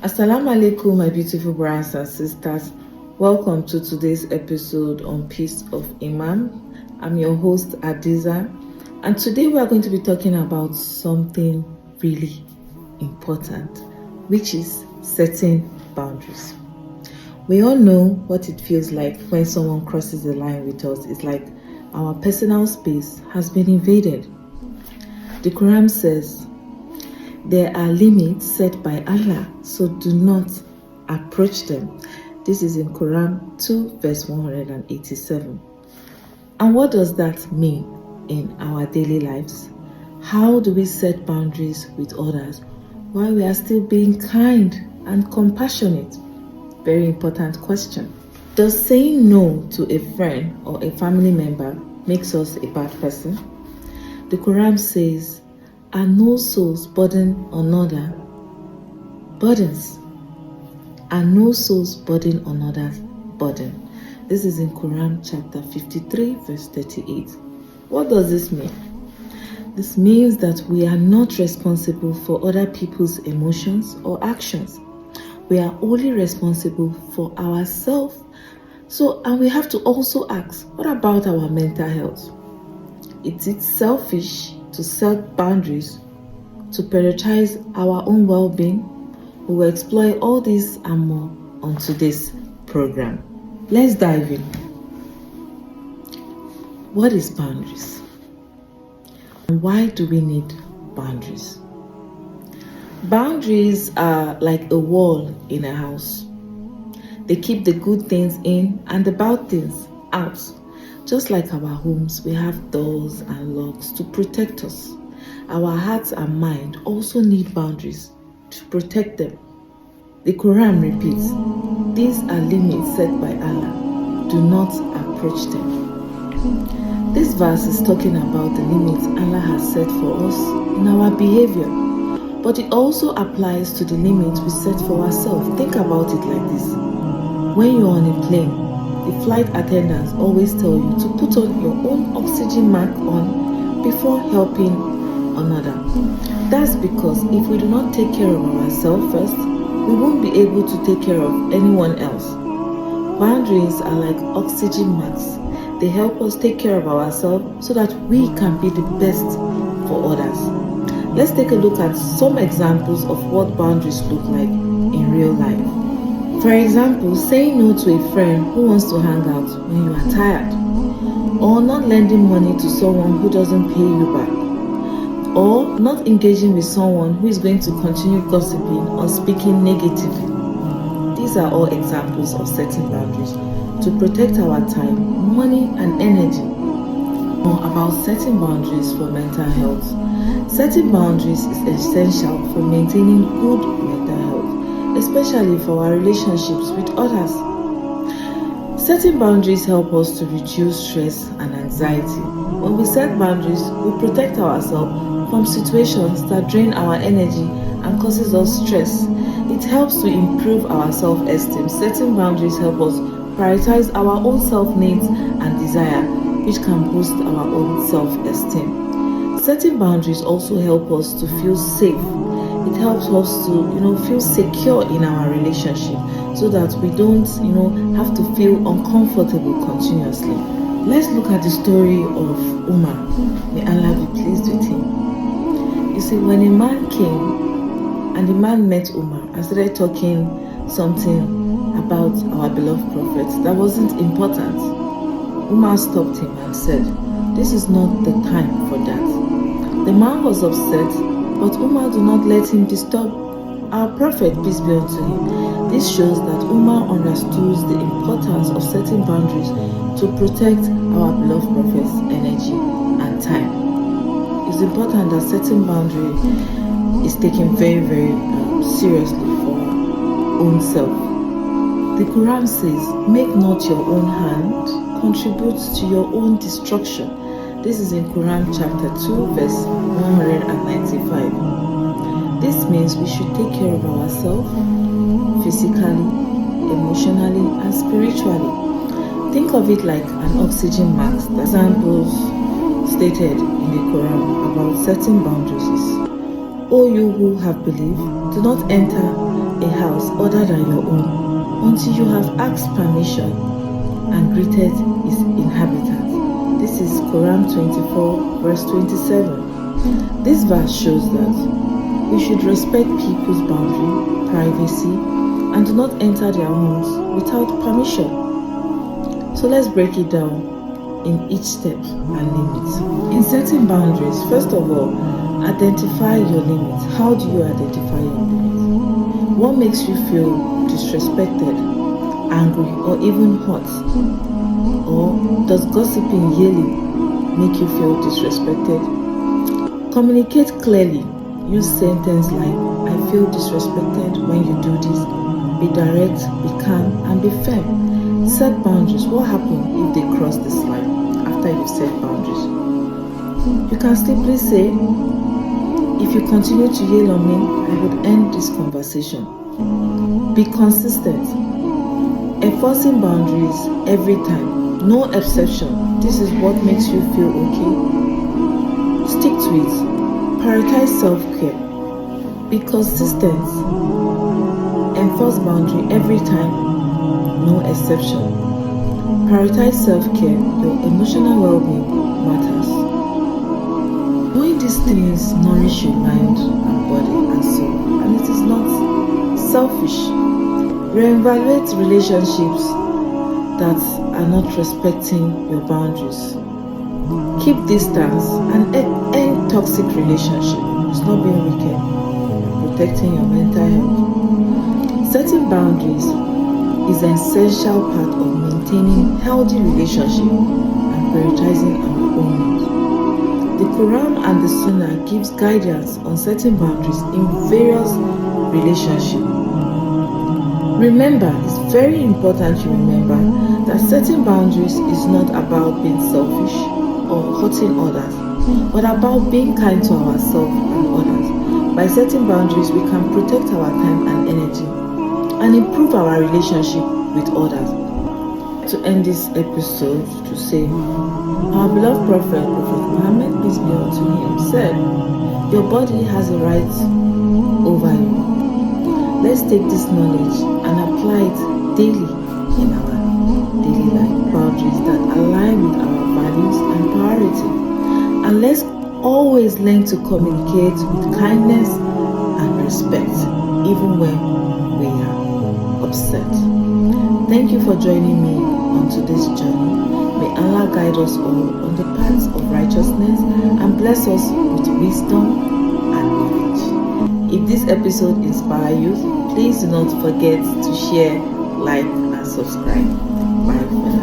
Assalamu alaikum, my beautiful brothers and sisters. Welcome to today's episode on Peace of Imam. I'm your host, Adiza, and today we are going to be talking about something really important, which is setting boundaries. We all know what it feels like when someone crosses the line with us. It's like our personal space has been invaded. The Quran says, there are limits set by Allah, so do not approach them. This is in Quran 2 verse 187. And what does that mean in our daily lives? How do we set boundaries with others while we are still being kind and compassionate? Very important question. Does saying no to a friend or a family member makes us a bad person? The Quran says, and no souls burden another burdens, and no souls burden another's burden. This is in Quran chapter 53 verse 38. What does this mean? This means that we are not responsible for other people's emotions or actions. We are only responsible for ourselves. And we have to also ask, what about our mental health? Is it selfish to set boundaries to prioritize our own well-being? We will explore all this and more on today's program. Let's dive in. What is boundaries? And why do we need boundaries? Boundaries are like a wall in a house. They keep the good things in and the bad things out. Just like our homes, we have doors and locks to protect us. Our hearts and mind also need boundaries to protect them. The Quran repeats, these are limits set by Allah. Do not approach them. This verse is talking about the limits Allah has set for us in our behavior, but it also applies to the limits we set for ourselves. Think about it like this. When you're on a plane, the flight attendants always tell you to put on your own oxygen mask on before helping another. That's because if we do not take care of ourselves first, we won't be able to take care of anyone else. Boundaries are like oxygen masks. They help us take care of ourselves so that we can be the best for others. Let's take a look at some examples of what boundaries look like in real life. For example, saying no to a friend who wants to hang out when you are tired, or not lending money to someone who doesn't pay you back, or not engaging with someone who is going to continue gossiping or speaking negatively. These are all examples of setting boundaries to protect our time, money, and energy. More about setting boundaries for mental health. Setting boundaries is essential for maintaining good mental health, especially for our relationships with others. Setting boundaries help us to reduce stress and anxiety. When we set boundaries, we protect ourselves from situations that drain our energy and causes us stress. It helps to improve our self-esteem. Setting boundaries help us prioritize our own self-needs and desire, which can boost our own self-esteem. Setting boundaries also help us to feel safe. It helps us to, feel secure in our relationship so that we don't, have to feel uncomfortable continuously. Let's look at the story of Umar. May Allah be pleased with him. You see, when a man came and the man met Umar and started talking something about our beloved prophet that wasn't important, Umar stopped him and said, this is not the time for that. The man was upset, but Umar did not let him disturb our prophet, peace be unto him. This shows that Umar understood the importance of setting boundaries to protect our beloved prophet's energy and time. It's important that setting boundary is taken very, very seriously for our own self. The Quran says, make not your own hand contribute to your own destruction. This is in Quran chapter 2 verse 195. This means we should take care of ourselves physically, emotionally, and spiritually. Think of it like an oxygen mask. The examples stated in the Quran about setting boundaries is, O you who have believed, do not enter a house other than your own until you have asked permission and greeted its inhabitants. This is Quran 24 verse 27. This verse shows that we should respect people's boundary, privacy, and do not enter their homes without permission. So let's break it down in each step and limits. In setting boundaries, first of all, identify your limits. How do you identify your limits? What makes you feel disrespected, angry, or even hurt? Or does gossiping yearly make you feel disrespected? Communicate clearly. Use sentences like, I feel disrespected when you do this. Be direct, be calm, and be firm. Set boundaries. What happens if they cross this line after you've set boundaries? You can simply say, if you continue to yell on me, I would end this conversation. Be consistent. Enforcing boundaries every time. No exception. This is what makes you feel okay. Stick to it. Prioritize self-care. Be consistent. Enforce boundary every time. No exception. Prioritize self-care. Your emotional well-being matters. Doing these things nourish your mind and body and soul, and it is not selfish. Reevaluate relationships that are not respecting your boundaries. Keep distance and end toxic relationship. It's not being wicked. You're protecting your mental health. Setting boundaries is an essential part of maintaining healthy relationship and prioritizing our own needs. The Quran and the Sunnah gives guidance on setting boundaries in various relationships. Remember, it's very important you remember that setting boundaries is not about being selfish or hurting others, but about being kind to ourselves and others. By setting boundaries, we can protect our time and energy and improve our relationship with others. To end this episode, to say, our beloved Prophet Muhammad, peace be unto him, said, your body has a right over you. Let's take this knowledge and apply it daily in our daily life. Boundaries that align with our values and priority. And let's always learn to communicate with kindness and respect, even when we are upset. Thank you for joining me on today's journey. May Allah guide us all on the paths of righteousness and bless us with wisdom and knowledge. If this episode inspires you, please do not forget to share, like, and subscribe. Bye for now.